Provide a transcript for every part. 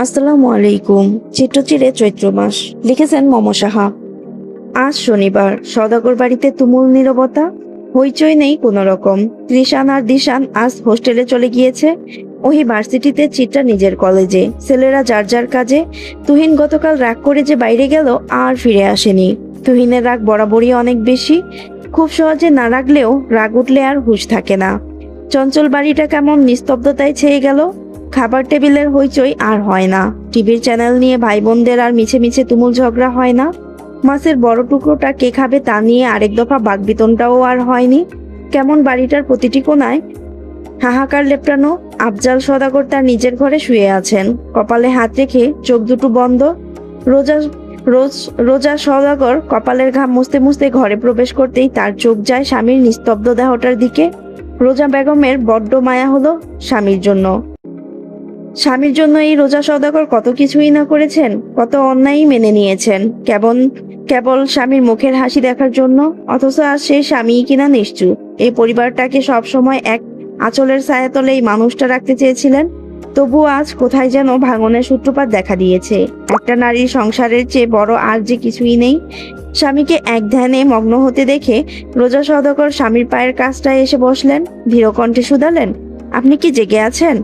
আসসালামু আলাইকুম। চিত্রচিরে চৈত্র মাস। লিখেছেন মম সাহা। আজ শনিবার, সওদাগর বাড়িতে তুমুল নীরবতা। হইচই নেই কোনো রকম। কৃষাণ আর দিশান আজ হোস্টেলে চলে গিয়েছে। ওহি ভার্সিটিতে, চিত্রা নিজের কলেজে। ছেলেরা যার যার কাজে। তুহিন গতকাল রাগ করে যে বাইরে গেল, আর ফিরে আসেনি। তুহিনের রাগ বরাবরই অনেক বেশি। খুব সহজে না রাগলেও রাগ উঠলে আর হুঁশ থাকে না। চঞ্চল বাড়িটা কেমন নিস্তব্ধতায় ছেয়ে গেল। খাবার টেবিলের হইচই আর হয় না। টিভির চ্যানেল নিয়ে ভাই বোনদের আর মিছে মিছে তুমুল ঝগড়া হয় না। মাছের বড় টুকরোটা কে খাবে তা নিয়ে আরেক দফা বাকবিতণ্ডাও আর হয়নি। কেমন বাড়িটার প্রতিটি কোণায় হাহাকার লেপটানো। আফজাল সওদাগর তার নিজের ঘরে শুয়ে আছেন, কপালে হাত রেখে, চোখ দুটো বন্ধ। রোজা রোজ রোজা সওদাগর কপালের ঘাম মুছতে মুছতে ঘরে প্রবেশ করতেই তার চোখ যায় স্বামীর নিস্তব্ধ দেহটার দিকে। রোজা বেগমের বড্ড মায়া হলো স্বামীর জন্য। স্বামীর জন্য এই রোজা সওদাগর কত কিছুই না করেছেন, কত অন্যায়ই মেনে নিয়েছেন, কেবল স্বামীর মুখের হাসি দেখার জন্য। অথচ আজ সেই স্বামীই কিনা নিশ্চুপ। এই পরিবারটাকে সব সময় এক আঁচলের ছায়াতলে এই মানুষটা রাখতে চেয়েছিলেন। তবু আজ কোথায় যেন ভাঙনের সূত্রপাত দেখা দিয়েছে। একটা নারীর সংসারের চেয়ে বড় আর যে কিছুই নেই। স্বামীকে এক ধ্যানে মগ্ন হতে দেখে রোজা সওদাগর স্বামীর পায়ের কাছটায় এসে বসলেন। ধীর কণ্ঠে শুধালেন, আপনি কি জেগে আছেন?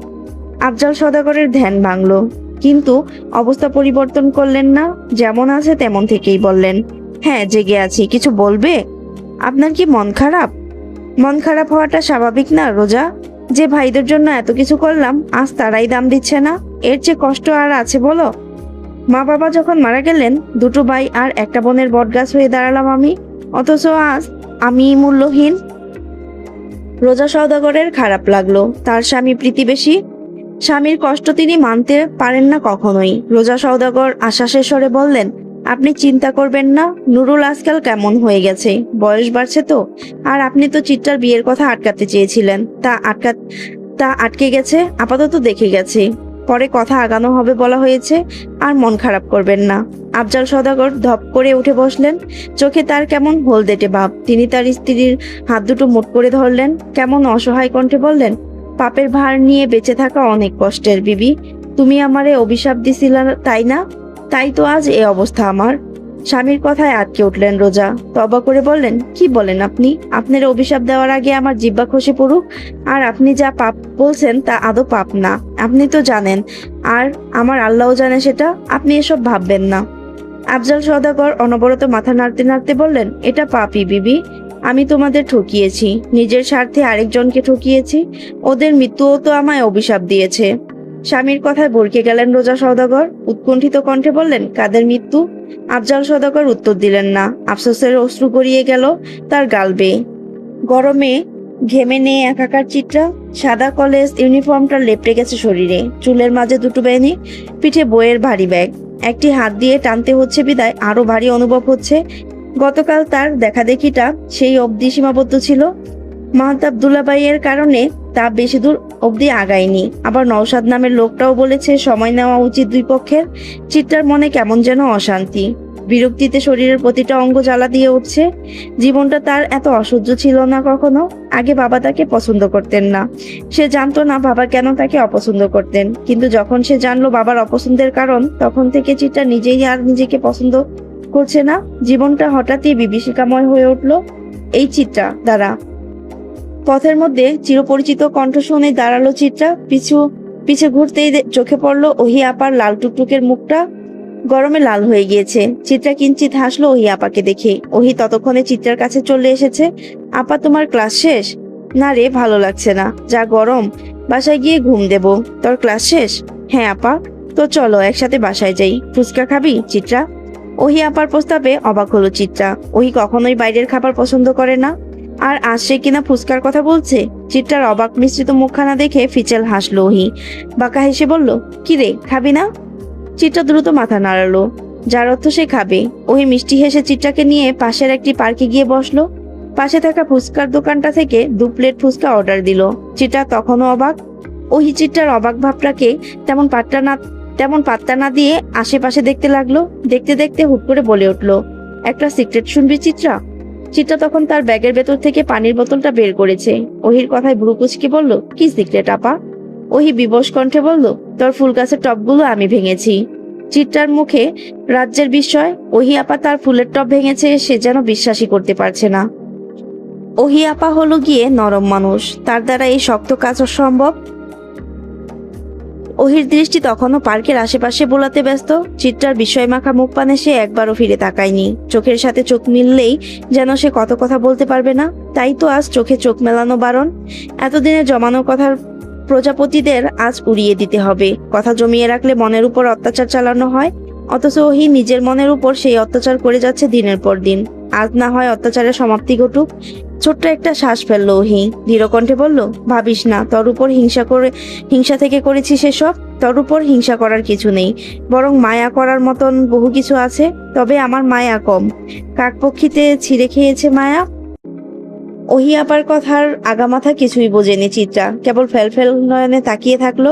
আফজাল সওদাগরের ধ্যান ভাঙল, কিন্তু অবস্থা পরিবর্তন করলেন না। যেমন আছে তেমন থেকেই বললেন, হ্যাঁ জেগে আছি। কিছু বলবে? আপনার কি মন খারাপ? মন খারাপ হওয়াটা স্বাভাবিক না রোজা? যে ভাইদের জন্য এত কিছু করলাম, আজ তারাই দাম দিচ্ছে না। এর চেয়ে কষ্ট আর আছে বলো? মা বাবা যখন মারা গেলেন, দুটো ভাই আর একটা বোনের বটগাছ হয়ে দাঁড়ালাম আমি। অথচ আজ আমি মূল্যহীন। রোজা সওদাগরের খারাপ লাগলো। তার স্বামী প্রীতিবেশী, স্বামীর কষ্ট তিনি মানতে পারেন না কখনোই। রোজা সওদাগর আশ্বাসের স্বরে বললেন, আপনি চিন্তা করবেন না। নুরুল আজকাল কেমন হয়ে গেছে, বয়স বাড়ছে তো। আর আপনি তো চিত্রার বিয়ের কথা আটকাতে চেয়েছিলেন, তা আটকে গেছে। আপাতত দেখে গেছে, পরে কথা আগানো হবে বলা হয়েছে। আর মন খারাপ করবেন না। আফজাল সওদাগর ধপ করে উঠে বসলেন। চোখে তার কেমন হলদেটে ভাব। তিনি তার স্ত্রীর হাত দুটো মুঠ করে ধরলেন। কেমন অসহায় কণ্ঠে বললেন, পাপের ভার নিয়ে বেঁচে থাকা অনেক কষ্টের বিবি। তুমি আমারে অভিশাপ দিছিলে তাই না? তাই তো আজ এ অবস্থা আমার। স্বামীর কথায় আটকে উঠলেন রোজা। তবা করে বললেন, কি বলেন আপনি? আপনার অভিশাপ দেওয়ার আগে আমার জিহ্বা খসে পড়ুক। আর আপনি যা পাপ বলছেন তা আদৌ পাপ না, আপনি তো জানেন। আর আমার আল্লাহও জানে সেটা। আপনি এসব ভাববেন না। আফজাল সওদাগর অনবরত মাথা নাড়তে নাড়তে বললেন, এটা পাপই বিবি। আমি তোমাদের ঠকিয়েছি, নিজের স্বার্থে আরেকজনকে ঠকিয়েছি। ওদের মৃত্যুও তো আমায় অভিশাপ দিয়েছে। স্বামীর কথায় ভরকে গেলেন রোজা সওদাগর। উৎকণ্ঠিত কণ্ঠে বললেন, কাদের মৃত্যু? আফজাল সওদাগর উত্তর দিলেন না। আফসোসের অশ্রু গড়িয়ে গেল তার গাল বেয়ে। গরমে ঘেমে নিয়ে একাকার চিত্রা। সাদা কলেজ ইউনিফর্মটা লেপটে গেছে শরীরে। চুলের মাঝে দুটো বেনি, পিঠে বইয়ের ভারী ব্যাগ। একটি হাত দিয়ে টানতে হচ্ছে বিদায় আরো ভারী অনুভব হচ্ছে। গতকাল তার দেখাদেখিটা সেই অবধি সীমাবদ্ধ ছিল। মাহতাব দুলাভাইয়ের কারণে তা বেশি দূর অবধি আগায়নি। আবার নওশাদ নামের লোকটাও বলেছে সময় নেওয়া উচিত দুই পক্ষের। চিত্রার মনে কেমন যেন অশান্তি, বিরক্তিতে শরীরের প্রতিটা অঙ্গ জ্বালা দিয়ে উঠছে। জীবনটা তার এত অসহ্য ছিল না কখনো। আগে বাবা তাকে পছন্দ করতেন না। সে জানতো না বাবা কেন তাকে অপছন্দ করতেন। কিন্তু যখন সে জানলো বাবার অপছন্দের কারণ, তখন থেকে চিত্রা নিজেই আর নিজেকে পছন্দ করছে না। জীবনটা হঠাৎই বিভীষিকাময় হয়ে উঠল। এই চিত্রা দ্বারা পথের মধ্যে চিরপরিচিত কণ্ঠ শুনে দাঁড়ালো চিত্রা। পিছে ঘুরতেই চোখে পড়লো ওহি আপার লাল টুকটুকের মুখটা। গরমে লাল হয়ে গিয়েছে। চিত্রা কিঞ্চিত হাসলো ওহি আপাকে দেখে। ওহি ততক্ষণে চিত্রার কাছে চলে এসেছে। আপা, তোমার ক্লাস শেষ? না রে, ভালো লাগছে না, যা গরম। বাসায় গিয়ে ঘুম দেব। তোর ক্লাস শেষ? হ্যাঁ আপা। তো চলো একসাথে বাসায় যাই। ফুচকা খাবি চিত্রা? ওহি আপার প্রস্তাবে অবাক হলো চিত্রা। ওহি কখনোই বাইরের খাবার পছন্দ করে না। আর আজ সে কিনা ফুচকার কথা বলছে। চিত্রার অবাক মিশ্রিত মুখখানা দেখে ফিচেল হাসলো ওহি। বাঁকা হেসে বলল, কি রে, খাবি না? চিত্রা দ্রুত মাথা নাড়ালো, যার অর্থ সে খাবে। ওহি মিষ্টি হেসে চিত্রাকে নিয়ে পাশের একটি পার্কে গিয়ে বসলো। পাশে থাকা ফুচকার দোকানটা থেকে 2 প্লেট ফুচকা অর্ডার দিল। চিত্রা তখনও অবাক। ওহি চিত্রার অবাক ভাবটাকে তেমন পাত্তা না দিয়ে আশেপাশে দেখতে লাগলো। দেখতে দেখতে হুট করে বলে উঠলো, একটা সিক্রেট শুনবি চিত্রা? চিত্রা তখন তার ব্যাগের ভেতর থেকে পানির বোতলটা বের করেছে। ওহির কথায় ভ্রু কুঁচকে বলল, কি সিক্রেট আপা? ওহি বিবশ কণ্ঠে বলল, তোর ফুল গাছের টবগুলো আমি ভেঙেছি। চিত্রার মুখে রাজ্যের বিস্ময়। ওহি আপা তার ফুলের টব ভেঙেছে, সে যেন বিশ্বাসই করতে পারছে না। ওহি আপা হলো গিয়ে নরম মানুষ, তার দ্বারা এই শক্ত কাজ সম্ভব? ওহির দৃষ্টি তখনও পার্কের আশেপাশে বোলাতে ব্যস্ত। চিত্রার বিস্ময় মাখা মুখ পানে সে একবারও ফিরে তাকায়নি। চোখের সাথে চোখ মিললেই যেন সে কত কথা বলতে পারবে না। তাই তো আজ চোখে চোখ মেলানো বারণ। এতদিনে জমানো কথার প্রজাপতিদের আজ উড়িয়ে দিতে হবে। কথা জমিয়ে রাখলে মনের উপর অত্যাচার চালানো হয়, অথচ ওহি নিজের মনের উপর সেই অত্যাচার করে যাচ্ছে দিনের পর দিন। আজ না হয় অত্যাচারের সমাপ্তি ঘটুক। ছোট্ট একটা শ্বাস ফেললো ওহি, ধীর কণ্ঠে বলল, ভাবিস না তোর উপর হিংসা থেকে করেছি সেসব। তোর উপর হিংসা করার কিছু নেই, বরং মায়া করার মতন বহু কিছু আছে। তবে আমার মায়া কম। কাকপক্ষীতে ছিঁড়ে খেয়েছে মায়া। ওহি আপার কথার আগামাথা কিছুই বোঝেনি চিত্রা, কেবল ফেলফেল নয়নে তাকিয়ে থাকলো।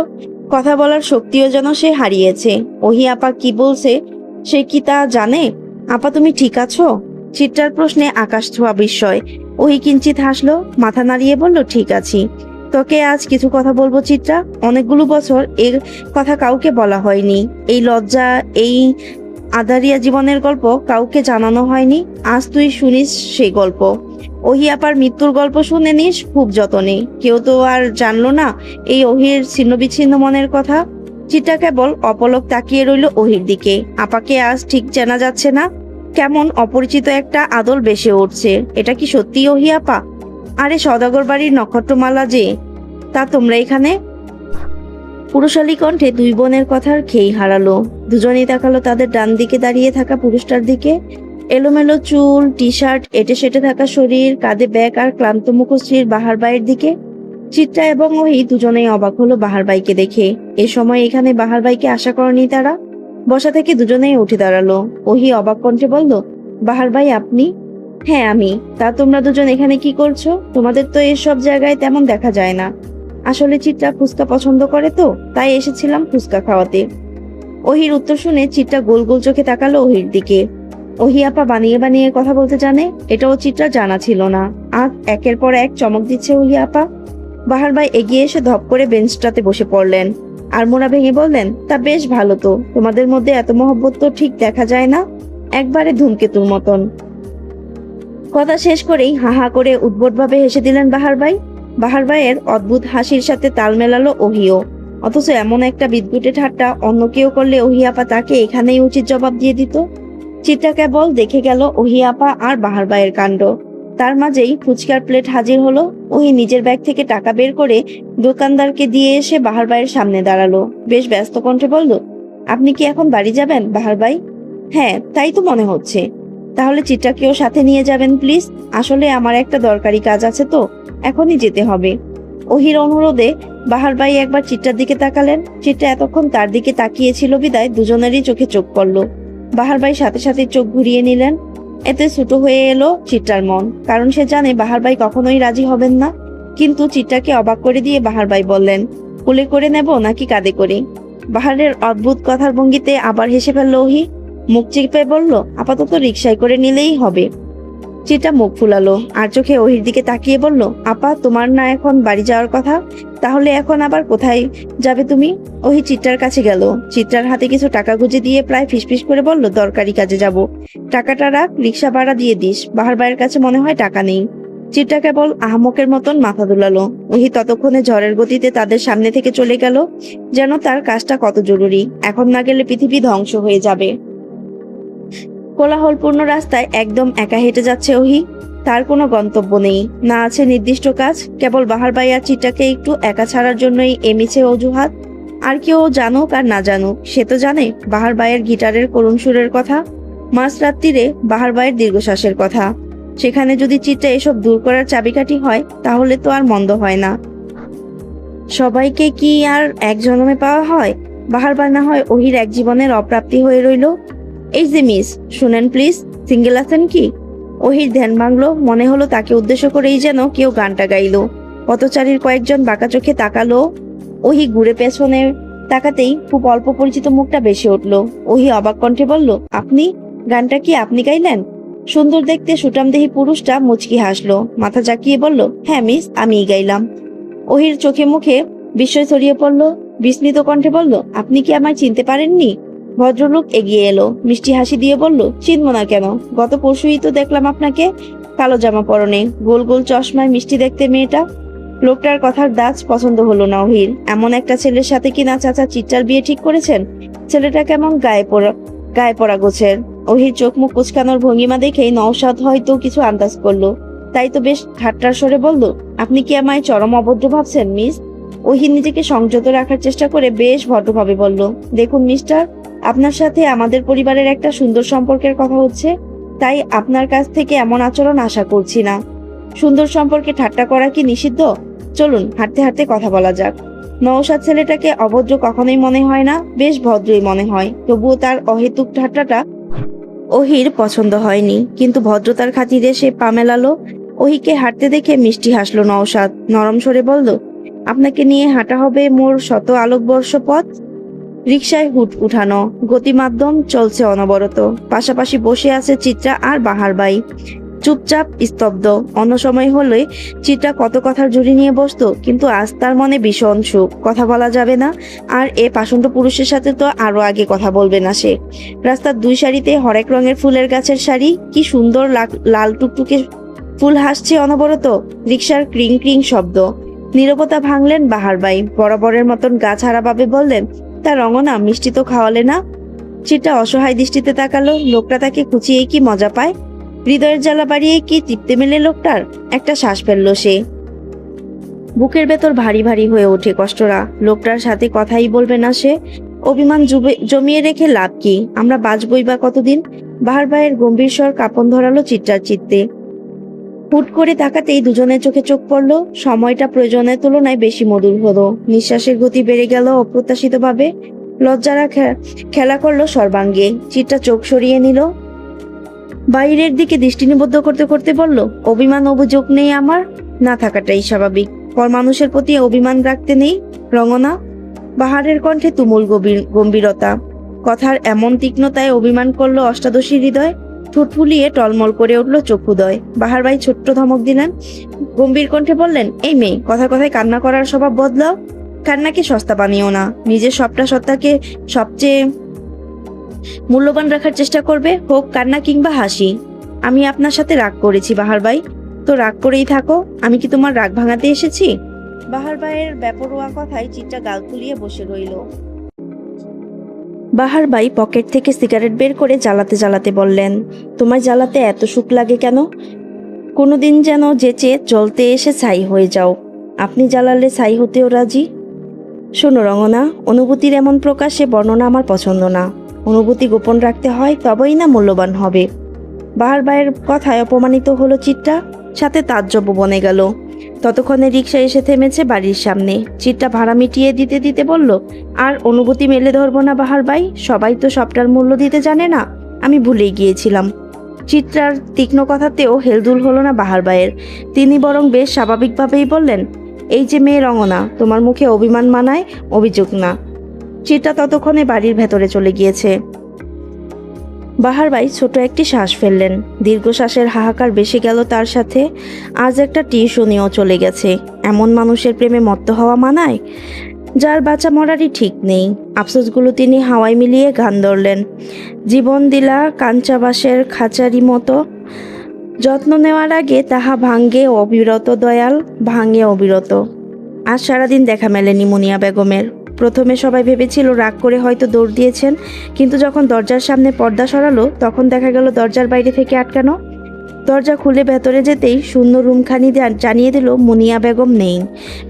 কথা বলার শক্তিও যেন সে হারিয়েছে। ওহি আপা কি বলছে সে কি তা জানে? আপা তুমি ঠিক আছো? চিত্রার প্রশ্নে আকাশ ছোঁয়া বিস্ময়। ওহি কিঞ্চিত হাসলো, মাথা নাড়িয়ে বলল, ঠিক আছি। তোকে আজ কিছু কথা বলবো চিত্রা। অনেকগুলো বছর এর কথা কাউকে বলা হয়নি। এই লজ্জা, এই আদারিয়া জীবনের গল্প কাউকে জানানো হয়নি। আজ তুই শুনিস সেই গল্প। ওহি আপার মৃত্যুর গল্প শুনে নিস খুব যতনে। কেউ তো আর জানলো না এই ওহির ছিন্ন বিচ্ছিন্ন মনের কথা। চিত্রা কেবল অপলক তাকিয়ে রইল ওহির দিকে। আপাকে আজ ঠিক চেনা যাচ্ছে না, কেমন অপরিচিত একটা আদল বেসে উঠছে। এটা কি সত্যি ওহি আপা? আরে সদাগর বাড়ির নক্ষত্রমালা যে, তা তোমরা এখানে? পুরুষালী কণ্ঠে দুই বোনের কথার খেই হারালো। দুজনেই তাকালো তাদের ডান দিকে দাঁড়িয়ে থাকা পুরুষটার দিকে। এলোমেলো চুল, টি শার্ট, এটে সেটে থাকা শরীর, কাঁধে ব্যাগ আর ক্লান্ত মুখশ্রীর বাহার বাইয়ের দিকে। চিত্রা এবং ওহি দুজনেই অবাক হলো বাহার বাইকে দেখে। এ সময় এখানে বাহার বাইকে আশা করেনি তারা। বসা থেকে দুজনেই উঠে দাঁড়ালো। ওহি অবাক কণ্ঠে বলল, বাহার ভাই আপনি? হ্যাঁ আমি। তা তোমরা দুজন এখানে কি করছো? তোমাদের তো এসব জায়গায় তেমন দেখা যায় না। আসলে চিত্রা ফুচকা পছন্দ করে তো, তাই এসেছিলাম ফুচকা খাওয়াতে। ওহির উত্তর শুনে চিত্রা গোল গোল চোখে তাকালো ওহির দিকে। ওহি আপা বানিয়ে বানিয়ে কথা বলতে জানে, এটাও চিত্রা জানা ছিল না। আজ একের পর এক চমক দিচ্ছে ওহি আপা। বাহার ভাই এগিয়ে এসে ধপ করে বেঞ্চটাতে বসে পড়লেন। আর মোড়া ভেঙে বললেন, তা বেশ ভালো তো। তোমাদের মধ্যে এত মহব্বত তো ঠিক দেখা যায় না, একবারে ধূমকেতুর মতন। কথা শেষ করেই হা হা করে উদ্ভটভাবে হেসে দিলেন বাহার ভাই। বাহার ভাইয়ের অদ্ভুত হাসির সাথে তাল মেলালো ওহিও। অথচ এমন একটা বিদঘুটে ঠাট্টা অন্য কেউ করলে ওহি আপা তাকে এখানেই উচিত জবাব দিয়ে দিত। চিত্রা কেবল দেখে গেল ওহি আপা আর বাহার ভাইয়ের কাণ্ড। তার মাঝেই ফুচকার প্লেট হাজির হলো। ওহি নিজের ব্যাগ থেকে টাকা বের করে দোকানদারকে দিয়ে এসে বাহার ভাইয়ের সামনে দাঁড়ালো। বেশ ব্যস্ত কণ্ঠে বলল, আপনি কি এখন বাড়ি যাবেন বাহার ভাই? হ্যাঁ তাই তো মনে হচ্ছে। তাহলে চিত্রাকেও সাথে নিয়ে যাবেন প্লিজ। আসলে আমার একটা দরকারি কাজ আছে তো, এখনই যেতে হবে। ওহির অনুরোধে বাহার ভাই একবার চিত্রার দিকে তাকালেন। চিত্রা এতক্ষণ তার দিকে তাকিয়েছিল বিদায় দুজনেরই চোখে চোখ পড়ল। বাহার ভাই সাথে সাথে চোখ ঘুরিয়ে নিলেন। এতে ছোট হয়ে এলো চিত্রার মন, কারণ সে জানে বাহার ভাই কখনোই রাজি হবেন না। কিন্তু চিত্রাকে অবাক করে দিয়ে বাহার ভাই বললেন, কোলে করে নেব নাকি কাঁধে করে? বাহারের অদ্ভুত কথার ভঙ্গিতে আবার হেসে ফেলল ওহি। মুখ চিপে বলল, আপাতত রিকশায় করে নিলেই হবে। চিত্রা মুখ ফুলালো আর চোখে ওহির দিকে তাকিয়ে বলল, আপা তোমার না এখন বাড়ি যাওয়ার কথা? তাহলে এখন আবার কোথায় যাবে তুমি? ওহি চিত্রার কাছে গেল। চিত্রার হাতে কিছু টাকা গুঁজে দিয়ে প্রায় ফিসফিস করে বলল, দরকারি কাজে যাব, টাকাটা রাখ, রিক্সা ভাড়া দিয়ে দিস। বাহার ভাইয়ের কাছে মনে হয় টাকা নেই। চিত্রা কেবল আহমকের মতন মাথা দুলালো। ওহি ততক্ষণে ঝড়ের গতিতে তাদের সামনে থেকে চলে গেল, যেন তার কাজটা কত জরুরি। এখন না গেলে পৃথিবী ধ্বংস হয়ে যাবে। কোলাহলপূর্ণ রাস্তায় একদম একা হেঁটে যাচ্ছে ওহি। তার কোনো গন্তব্য নেই, না আছে নির্দিষ্ট কাজ। কেবল বাহার ভাই আর চিত্রাকে একটু একা ছাড়ার জন্যই এ মিছে অজুহাত। আর কেউ জানুক আর না জানুক, সে তো জানে বাহার ভাইয়ের গিটারের করুণ সুরের কথা, মাঝ রাত্রিরে বাহার ভাইয়ের দীর্ঘশ্বাসের কথা। সেখানে যদি চিত্রা এসব দূর করার চাবিকাঠি হয়, তাহলে তো আর মন্দ হয় না। সবাইকে কি আর এক জন্মে পাওয়া হয়? বাহার ভাই না হয় ওহির এক জীবনের অপ্রাপ্তি হয়ে রইল। এই যে মিস, শুনেন প্লিজ, সিঙ্গেল আছেন কি? ওহির ধ্যান ভাঙলো। মনে হলো তাকে উদ্দেশ্য করেই যেন কেউ গানটা গাইলো। পথচারীর কয়েকজন বাঁকা চোখে তাকালো। ওহি ঘুরে পেছনে তাকাতেই খুব অল্প পরিচিত মুখটা ভেসে উঠল। ওহি অবাক কণ্ঠে বলল, আপনি? গানটা কি আপনি গাইলেন? সুন্দর দেখতে সুঠামদেহী পুরুষটা মুচকি হাসলো, মাথা জাকিয়ে বলল, হ্যাঁ মিস, আমিই গাইলাম। ওহির চোখে মুখে বিস্ময় ছড়িয়ে পড়ল। বিস্মিত কণ্ঠে বলল, আপনি কি আমায় চিনতে পারেননি? ভদ্রলোক এগিয়ে এলো, মিষ্টি হাসি দিয়ে বলল, চিনব না কেন? গত পরশুই তো দেখলাম আপনাকে, কালো জামা পরনে, গোল গোল চশমায় মিষ্টি দেখতে মেয়েটা। লোকটার কথার দাজ পছন্দ হলো না অহির। এমন একটা ছেলের সাথে কিনা চাচা চিত্রার বিয়ে ঠিক করেছেন। ছেলেটা কেমন গায়ে পড়া গোছের। অহির চোখ মুখ কুচকানোর ভঙ্গিমা দেখেই নওশাদ হয়তো কিছু আন্দাজ করলো। তাই তো বেশ ঠাট্টার স্বরে বলল, আপনি কি আমায় চরম অভদ্র ভাবছেন মিস? অহির নিজেকে সংযত রাখার চেষ্টা করে বেশ ভদ্রভাবে বলল, দেখুন মিস্টার, আপনার সাথে আমাদের পরিবারের একটা সুন্দর সম্পর্কের কথা হচ্ছে, তাই আপনার কাছ থেকে এমন আচরণ আশা করছি না। সুন্দর সম্পর্কে ঠাট্টা করা কি নিষিদ্ধ? চলুন হাঁটতে হাঁটতে কথা বলা যাক। নওশাদ ছেলেটাকে অভদ্র কখনোই মনে হয় না, বেশ ভদ্রই মনে হয়। তবুও তার অহেতুক ঠাট্টাটা অহির পছন্দ হয়নি, কিন্তু ভদ্রতার খাতিরে সে পা মেলালো। অহিকে হাঁটতে দেখে মিষ্টি হাসলো নওশাদ, নরম স্বরে বলল, আপনাকে নিয়ে হাঁটা হবে মোর শত আলোকবর্ষ পথ। রিকশায় হুট উঠানো, গতিমাধ্যম চলছে অনবরত। পাশাপাশি বসে আছে চিত্রা আর বাহার বাই, চুপচাপ স্তব্ধ। অন্য সময় হলে চিত্রা কত কথার ঝুড়ি নিয়ে বসতো, কিন্তু আজ তার মনে ভীষণ সুখ। কথা বলা যাবে না, আর এ পাষণ্ড পুরুষের সাথে তো আরো আগে কথা বলবে না সে। রাস্তার দুই সারিতে হরেক রঙের ফুলের গাছের সারি, কি সুন্দর লাল টুকটুকে ফুল হাসছে অনবরত। রিকশার ক্রিং ক্রিং শব্দ। নীরবতা ভাঙলেন বাহার বাই, বরাবরের মতন গা ছাড়া ভাবে বললেন, তা রঙনা, মিষ্টি তো খাওয়ালে না? চিত্রা অসহায় দৃষ্টিতে তাকালো। লোকটা তাকে খুঁচিয়ে কি মজা পায়? হৃদয়ের জ্বালা বাড়িয়ে কি তৃপ্তি মেলে লোকটার? একটা শ্বাস ফেললো সে। বুকের ভেতর ভারী ভারী হয়ে ওঠে কষ্টরা। লোকটার সাথে কথাই বলবে না সে। অভিমান জমিয়ে রেখে লাভ কি? আমরা বাঁচবই বা কতদিন? বাহার ভাইয়ের গম্ভীর স্বর কাঁপন ধরালো চিত্রার চিত্তে। হুট করে তাকাতেই দুজনের চোখে চোখ পড়লো। সময়টা প্রয়োজনের তুলনায় বেশি মধুর হলো। নিঃশ্বাসের গতি বেড়ে গেল অপ্রত্যাশিতভাবে। লজ্জারা খেলা করলো সর্বাঙ্গে। চিত্রা চোখ সরিয়ে নিল, বাইরের দিকে দৃষ্টি নিবদ্ধ করতে করতে বলল, অভিমান অভিযোগ নেই আমার, না থাকাটাই স্বাভাবিক। পর মানুষের প্রতি অভিমান রাখতে নেই রঙনা। বাহারের কণ্ঠে তুমুল গম্ভীরতা। কথার এমন তীক্ষ্ণতায় অভিমান করলো অষ্টাদশী হৃদয়। ঠোঁট ফুলিয়ে টলমল করে উঠল চক্ষুদয়। বাহার ভাই ছোট্ট ধমক দিলেন, গম্ভীর কণ্ঠে বললেন, এই মেয়ে, কথায় কথায় কান্না করার স্বভাব বদলাও। কান্নাকে সস্তা বানিও না। নিজের সবটা সত্তাকে সবচেয়ে মূল্যবান রাখার চেষ্টা করবে, হোক কান্না কিংবা হাসি। আমি আপনার সাথে রাগ করেছি বাহার ভাই, তো রাগ করেই থাকো। আমি কি তোমার রাগ ভাঙাতে এসেছি? বাহার ভাইয়ের বেপরোয়া কথায় চিত্রা গাল ফুলিয়ে বসে রইল। বাহার ভাই পকেট থেকে সিগারেট বের করে জ্বালাতে জ্বালাতে বললেন, তোমার জ্বালাতে এত সুখ লাগে কেন? কোনোদিন যেন যেচে জ্বলতে এসে ছাই হয়ে যাও। আপনি জ্বালালে ছাই হতেও রাজি। শোনো রঙনা, অনুভূতির এমন প্রকাশে বর্ণনা আমার পছন্দ না। অনুভূতি গোপন রাখতে হয়, তবেই না মূল্যবান হবে। বাহার ভাইয়ের কথায় অপমানিত হলো চিত্রা, সাথে তাজ্জব বনে গেল। ততক্ষণে রিকশা এসে থেমেছে বাড়ির সামনে। চিত্রা ভাড়া মিটিয়ে দিতে দিতে বলল, আর অনুভূতি মেলে ধরবো না বাহার ভাই, সবাই তো সবটার মূল্য দিতে জানে না। আমি ভুলেই গিয়েছিলাম। চিত্রার তীক্ষ্ণ কথাতেও হেলদুল হলো না বাহার ভাইয়ের। তিনি বরং বেশ স্বাভাবিকভাবেই বললেন, এই যে মেয়ে রঙনা, তোমার মুখে অভিমান মানায়, অভিযোগ না। চিত্রা ততক্ষণে বাড়ির ভেতরে চলে গিয়েছে। বাহার ভাই ছোট একটি শ্বাস ফেললেন। দীর্ঘশ্বাসের হাহাকার বেশি গেল তার সাথে। আজ একটা টিউশনিও চলে গেছে। এমন মানুষের প্রেমে মত্ত হওয়া মানায়, যার বাঁচা মরারই ঠিক নেই। আফসোসগুলো তিনি হাওয়ায় মিলিয়ে গান ধরলেন, জীবন দিলা কাঞ্চাবাসের খাঁচারি মতো, যত্ন নেওয়ার আগে তাহা ভাঙ্গে অবিরত, দয়াল ভাঙ্গে অবিরত। আজ সারাদিন দেখা মেলেনি মুনিয়া বেগমের। প্রথমে সবাই ভেবেছিল রাগ করে হয়তো দৌড় দিয়েছেন, কিন্তু যখন দরজার সামনে পর্দা সরালো, তখন দেখা গেল দরজার বাইরে থেকে আটকানো। দরজা খুলে ভেতরে যেতেই শূন্য রুমখানি জানিয়ে দিল মুনিয়া বেগম নেই।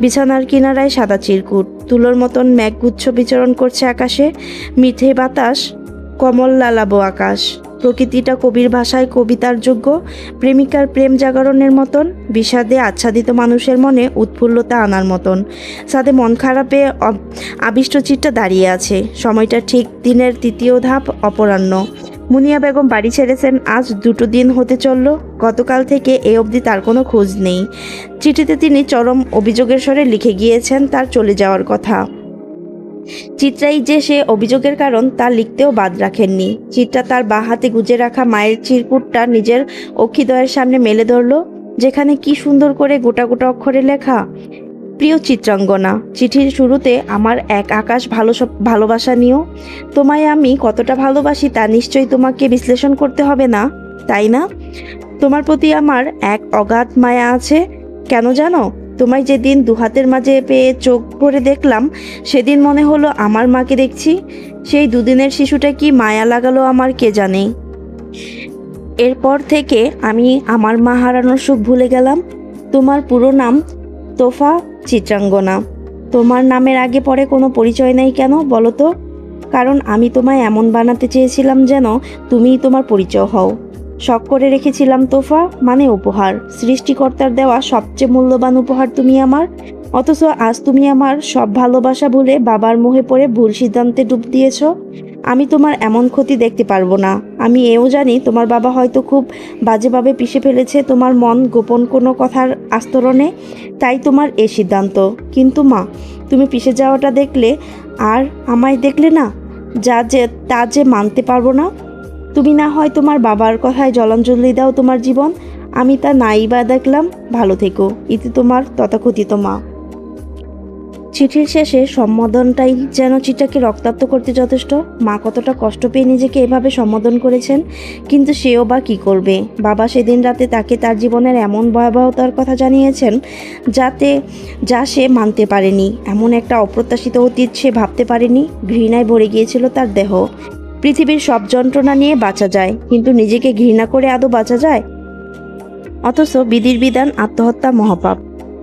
বিছানার কিনারায় সাদা চিরকুট, তুলোর মতন মেঘগুচ্ছ বিচরণ করছে আকাশে। মিঠে বাতাস, কমল লালাবো আকাশ। প্রকৃতিটা কবির ভাষায় কবিতার যোগ্য, প্রেমিকার প্রেম জাগরণের মতন, বিষাদে আচ্ছাদিত মানুষের মনে উৎফুল্লতা আনার মতন। সাথে মন খারাপে আবিষ্ট চিত্রা দাঁড়িয়ে আছে। সময়টা ঠিক দিনের তৃতীয় ধাপ, অপরাহ্ন। মুনিয়া বেগম বাড়ি ছেড়েছেন আজ 2 দিন হতে চলল। গতকাল থেকে এ অবধি তার কোনো খোঁজ নেই। চিঠিতে তিনি চরম অভিযোগের স্বরে লিখে গিয়েছেন তার চলে যাওয়ার কথা। চিত্রাই যে সে অভিযোগের কারণ তা লিখতেও বাদ রাখেননি। চিত্রা তার বাঁ হাতে গুজে রাখা মায়ের চিরকুটটা নিজের অক্ষিদয়ের সামনে মেলে ধরল, যেখানে কি সুন্দর করে গোটা গোটা অক্ষরে লেখা, প্রিয় চিত্রাঙ্গনা, চিঠির শুরুতে আমার এক আকাশ ভালোবাসা নিও। তোমায় আমি কতটা ভালোবাসি তা নিশ্চয়ই তোমাকে বিশ্লেষণ করতে হবে না, তাই না? তোমার প্রতি আমার এক অগাধ মায়া আছে। কেন জানো? তোমায় যেদিন দুহাতের মাঝে পেয়ে চোখ ভরে দেখলাম, সেদিন মনে হলো আমার মাকে দেখছি। সেই দুদিনের শিশুটা কি মায়া লাগালো আমার কে জানে। এরপর থেকে আমি আমার মা হারানোর সুখ ভুলে গেলাম। তোমার পুরো নাম তোফা চিত্রাঙ্গনা। তোমার নামের আগে পরে কোনো পরিচয় নেই কেন বলো তো? কারণ আমি তোমায় এমন বানাতে চেয়েছিলাম যেন তুমিই তোমার পরিচয় হও। শখ করে রেখেছিলাম তোফা মানে উপহার, সৃষ্টিকর্তার দেওয়া সবচেয়ে মূল্যবান উপহার তুমি আমার। অথচ আজ তুমি আমার সব ভালোবাসা ভুলে বাবার মোহে পড়ে ভুল সিদ্ধান্তে ডুব দিয়েছ। আমি তোমার এমন ক্ষতি দেখতে পারবো না। আমি এও জানি তোমার বাবা হয়তো খুব বাজেভাবে পিষে ফেলেছে তোমার মন গোপন কোনো কথার আস্তরণে, তাই তোমার এই সিদ্ধান্ত। কিন্তু মা, তুমি পিষে যাওয়াটা দেখলে আর আমায় দেখলে না, তা যে মানতে পারবো না। তুমি না হয় তোমার বাবার কথায় জলাঞ্জলি দাও তোমার জীবন, আমি তা নাই বা দেখলাম। ভালো থেকো, ইতি তোমার তথাকথিত মা। চিঠির শেষে সম্বোধনটাই যেন চিঠিটাকে রক্তাক্ত করতে যথেষ্ট। মা কতটা কষ্ট পেয়ে নিজেকে এভাবে সম্বোধন করেছেন, কিন্তু সেও বা কী করবে। বাবা সেদিন রাতে তাকে তার জীবনের এমন ভয়াবহতার কথা জানিয়েছেন যা সে মানতে পারেনি। এমন একটা অপ্রত্যাশিত অতীত সে ভাবতে পারেনি। ঘৃণায় ভরে গিয়েছিল তার দেহ। পৃথিবীর সব যন্ত্রণা নিয়ে বাঁচা যায়, কিন্তু নিজেকে ঘৃণা করে আদৌ বাঁচা যায়? অথচ বিধির বিধান আত্মহত্যা মহাপাপ।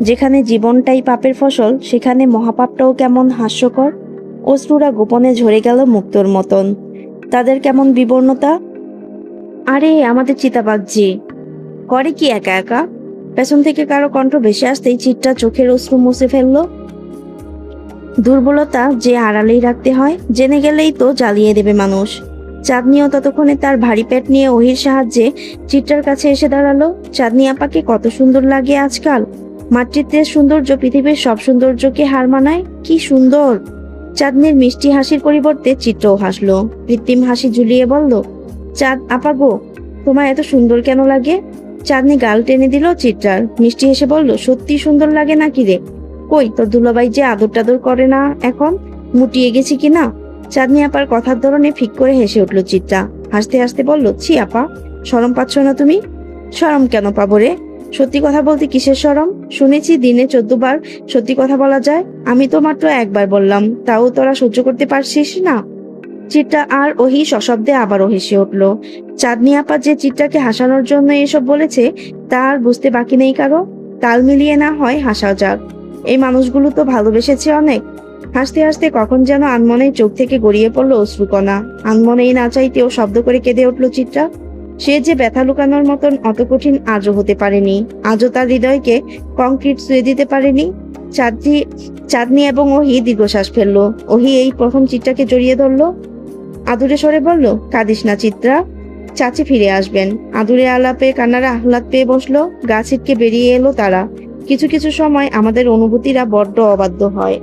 যেখানে জীবনটাই পাপের ফসল, সেখানে মহাপাপটাও কেমন হাস্যকর। অশ্রুরা গোপনে ঝরে গেল মুক্তোর মতন। তাদের কেমন বিবর্ণতা। আরে আমাদের চিতাবাগজি করে কি একা একা? পেছন থেকে কারো কণ্ঠ ভেসে আসতেই চিত্রা চোখের অশ্রু মুছে ফেলল। দুর্বলতা যে আড়ালেই রাখতে হয়, জেনে গেলেই তো জ্বালিয়ে দেবে মানুষ। চাঁদনিও ততক্ষণে তার ভারী পেট নিয়ে ওহির সাহায্যে চিত্রার কাছে এসে দাঁড়ালো। চাঁদনি আপাকে কত সুন্দর লাগে আজকাল। মাতৃত্বের সৌন্দর্য পৃথিবীর সব সৌন্দর্যকে হার মানায়। কি সুন্দর! চাঁদনির মিষ্টি হাসির পরিবর্তে চিত্রও হাসলো, কৃত্রিম হাসি ঝুলিয়ে বলল, চাঁদ আপা গো, তোমার এত সুন্দর কেন লাগে? চাঁদনি গাল টেনে দিল চিত্রার, মিষ্টি হেসে বলল, সত্যি সুন্দর লাগে নাকি রে? কই তোর দুলাভাই যে আদর টাদর করে না এখন, মুটিয়ে গেছি কিনা? চাঁদনি আপার কথার ধরনে ফিক করে হেসে উঠল চিত্রা। হাসতে হাসতে বলল, ছি আপা, শরম পাচ্ছ না তুমি? শরম কেন পাবো রে? সত্যি কথা বলতে কিসের শরম? শুনেছি দিনে 14 বার সত্যি কথা বলা যায়। আমি তো মাত্র একবার বললাম, তাও তোরা সহ্য করতে পারছিস না? চিত্রা আর ওহি সশব্দে আবারও হেসে উঠল। চাঁদনি আপা যে চিত্রাকে হাসানোর জন্য এসব বলেছে তা আর বুঝতে বাকি নেই কারো। তাল মিলিয়ে না হয় হাসা যাক। এই মানুষগুলো তো ভালোবেসেছে অনেক। হাসতে হাসতে কখন যেন আনমনেই চোখ থেকে গড়িয়ে পড়ল অশ্রুকণা। আনমনেই না চাইতেও শব্দ করে কেঁদে উঠল চিত্রা। সে যে ব্যথা লুকানোর মতন অত কঠিন আজও হতে পারেনি। আজও তার হৃদয়কে কংক্রিট ছুঁয়ে দিতে পারেনি। চাঁদনি এবং ওহি দীর্ঘশ্বাস ফেললো। ওহি এই প্রথম চিত্রাকে জড়িয়ে ধরলো, আদুরে স্বরে বলল, কাঁদিস না চিত্রা, চাচি ফিরে আসবেন। আদুরে আলাপে কান্নারা আহ্লাদ পেয়ে বসলো। গা ছিটকে বেরিয়ে এলো তারা। কিছু কিছু সময় আমাদের অনুভূতিরা বড্ড অবাধ্য হয়।